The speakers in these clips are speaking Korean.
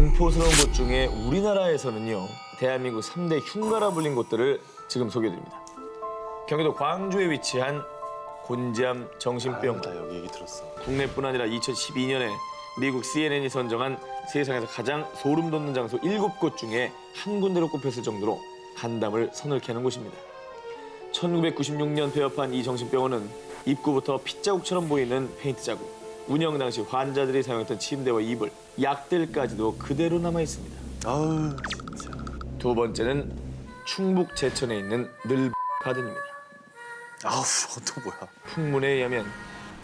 공포스러운 곳 중에 우리나라에서는요, 대한민국 3대 흉가라 불린 곳들을 지금 소개해드립니다. 경기도 광주에 위치한 곤지암 정신병원. 나 여기 얘기 들었어. 국내뿐 아니라 2012년에 미국 CNN이 선정한 세상에서 가장 소름 돋는 장소 7곳 중에 한 군데로 꼽혔을 정도로 간담을 서늘케 하는 곳입니다. 1996년 폐업한 이 정신병원은 입구부터 핏자국처럼 보이는 페인트 자국, 운영 당시 환자들이 사용했던 침대와 이불, 약들까지도 그대로 남아 있습니다. 아우 진짜. 두 번째는 충북 제천에 있는 늘 가든입니다. 아우 또 뭐야? 풍문에 의하면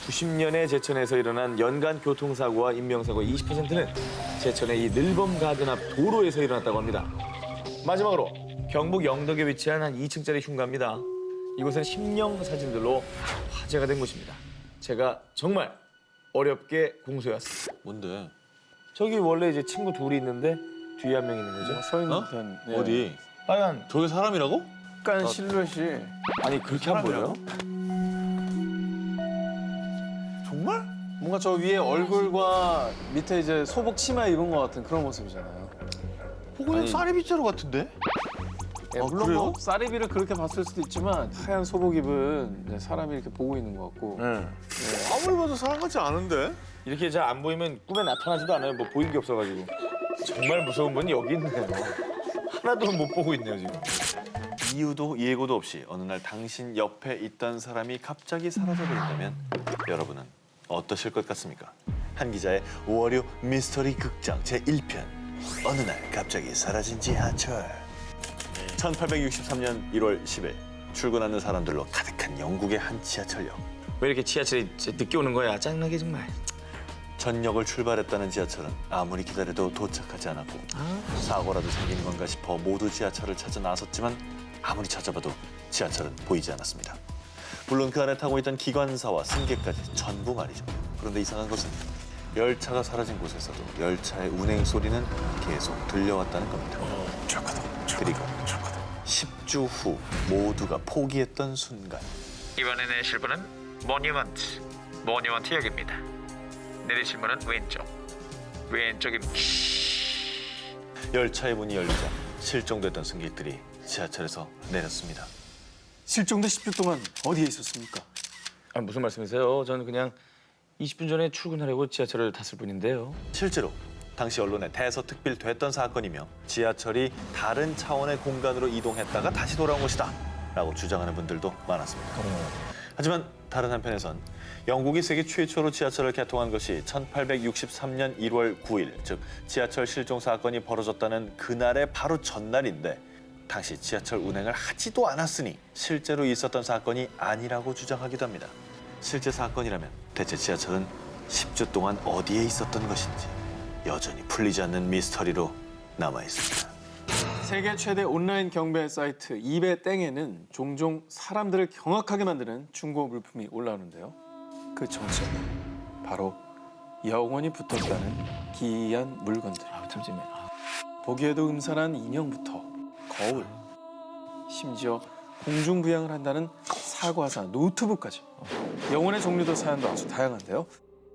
90년에 제천에서 일어난 연간 교통사고와 인명사고의 20%는 제천의 이 늘범 가든 앞 도로에서 일어났다고 합니다. 마지막으로 경북 영덕에 위치한 한 2층짜리 흉가입니다. 이곳은 심령 사진들로 화제가 된 곳입니다. 제가 정말 어렵게 공소해왔습니다. 뭔데? 저기 원래 이제 친구 둘이 있는데 뒤에 한 명 있는 거죠? 서 있는 어? 듯한 어디? 빨간. 저게 사람이라고? 약간 실루엣이 아니 그렇게 안 보여요? 정말? 뭔가 저 위에 얼굴과 밑에 이제 소복 치마 입은 것 같은 그런 모습이잖아요. 그냥 쌀이빗자루 같은데? 예, 아, 물론 그래요? 뭐 쌀입이를 그렇게 봤을 수도 있지만 하얀 소복 입은 이제 사람이 이렇게 보고 있는 것 같고 아무리 봐도 사람 같지 않은데? 이렇게 잘 안 보이면 꿈에 나타나지도 않아요. 뭐 보이는 게 없어가지고. 정말 무서운 분이 여기 있네요. 하나도 못 보고 있네요 지금. 이유도 예고도 없이 어느 날 당신 옆에 있던 사람이 갑자기 사라져버린다면 여러분은 어떠실 것 같습니까? 한 기자의 월요 미스터리 극장 제1편 어느 날 갑자기 사라진 지하철 1863년 1월 10일 출근하는 사람들로 가득한 영국의 한 지하철역 왜 이렇게 지하철이 늦게 오는 거야? 짜증나게 정말. 전역을 출발했다는 지하철은 아무리 기다려도 도착하지 않았고 사고라도 생긴 건가 싶어 모두 지하철을 찾아 나섰지만 아무리 찾아봐도 지하철은 보이지 않았습니다. 물론 그 안에 타고 있던 기관사와 승객까지 전부 말이죠. 그런데 이상한 것은 열차가 사라진 곳에서도 열차의 운행 소리는 계속 들려왔다는 겁니다. 그리고 10주 후 모두가 포기했던 순간 이번에 내실 분은 모니먼트역입니다. 내리실 분은 왼쪽입니다. 열차의 문이 열리자 실종됐던 승객들이 지하철에서 내렸습니다. 실종돼 10주 동안 어디에 있었습니까? 아, 무슨 말씀이세요? 저는 그냥 20분 전에 출근하려고 지하철을 탔을 뿐인데요. 실제로 당시 언론에 대서특필됐던 사건이며 지하철이 다른 차원의 공간으로 이동했다가 다시 돌아온 것이다 라고 주장하는 분들도 많았습니다. 하지만 다른 한편에선 영국이 세계 최초로 지하철을 개통한 것이 1863년 1월 9일, 즉 지하철 실종 사건이 벌어졌다는 그날의 바로 전날인데 당시 지하철 운행을 하지도 않았으니 실제로 있었던 사건이 아니라고 주장하기도 합니다. 실제 사건이라면 대체 지하철은 10주 동안 어디에 있었던 것인지 여전히 풀리지 않는 미스터리로 남아있습니다. 세계 최대 온라인 경배 사이트 이베땡에는 종종 사람들을 경악하게 만드는 중고 물품이 올라오는데요. 그 정체는 바로 영원히 붙었다는 기이한 물건들. 아, 참 재밌네. 보기에도 음산한 인형부터 거울, 심지어 공중부양을 한다는 사과사, 노트북까지. 영혼의 종류도 사연도 아주 다양한데요.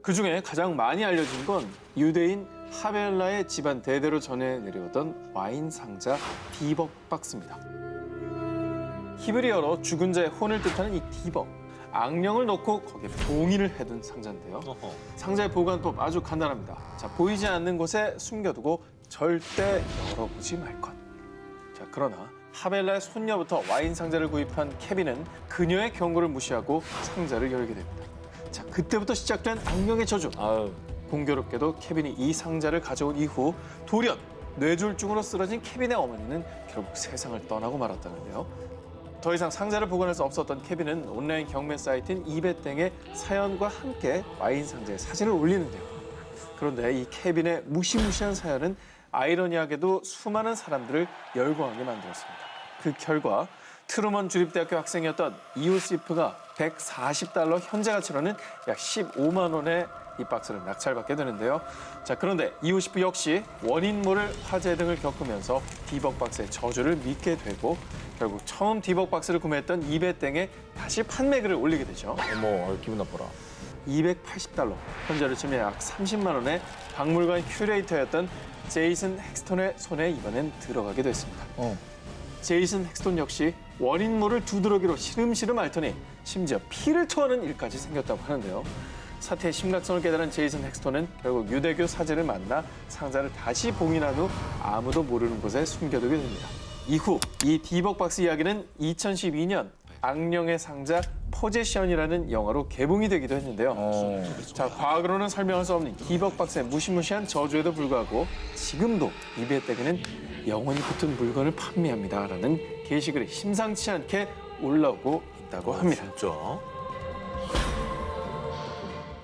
그중에 가장 많이 알려진 건 유대인 하벨라의 집안 대대로 전해 내려오던 와인 상자 디벅 박스입니다. 히브리어로 죽은 자의 혼을 뜻하는 이 디벅, 악령을 넣고 거기에 봉인을 해둔 상자인데요. 상자의 보관법 아주 간단합니다. 자, 보이지 않는 곳에 숨겨두고 절대 열어보지 말 것. 자, 그러나 하벨라의 손녀부터 와인 상자를 구입한 케빈은 그녀의 경고를 무시하고 상자를 열게 됩니다. 자, 그때부터 시작된 악령의 저주. 아유, 공교롭게도 케빈이 이 상자를 가져온 이후 돌연 뇌졸중으로 쓰러진 케빈의 어머니는 결국 세상을 떠나고 말았다는데요. 더 이상 상자를 보관할 수 없었던 케빈은 온라인 경매 사이트인 이베땡에 사연과 함께 와인 상자의 사진을 올리는데요. 그런데 이 케빈의 무시무시한 사연은 아이러니하게도 수많은 사람들을 열광하게 만들었습니다. 그 결과 트루먼 주립대학교 학생이었던 이오시프가 $140 현재 가치로는 약 15만 원의 이 박스를 낙찰받게 되는데요. 자, 그런데 이오시프 역시 원인 모를 화재 등을 겪으면서 디벅 박스의 저주를 믿게 되고 결국 처음 디벅 박스를 구매했던 이베땡에 다시 판매글을 올리게 되죠. 어머, 기분 나빠라. $280, 현재로 치면 약 30만 원의 박물관 큐레이터였던 제이슨 헥스톤의 손에 이번엔 들어가게 됐습니다. 제이슨 헥스톤 역시 원인모를 두드러기로 시름시름 앓더니 심지어 피를 토하는 일까지 생겼다고 하는데요. 사태의 심각성을 깨달은 제이슨 헥스톤은 결국 유대교 사제를 만나 상자를 다시 봉인한 후 아무도 모르는 곳에 숨겨두게 됩니다. 이후 이 디벅박스 이야기는 2012년 악령의 상자 포제션이라는 영화로 개봉이 되기도 했는데요. 자, 과학으로는 설명할 수 없는 디벅박스의 무시무시한 저주에도 불구하고 지금도 이 배때기는 영원히 붙은 물건을 판매합니다라는 게시글이 심상치 않게 올라오고 있다고 합니다. 진짜?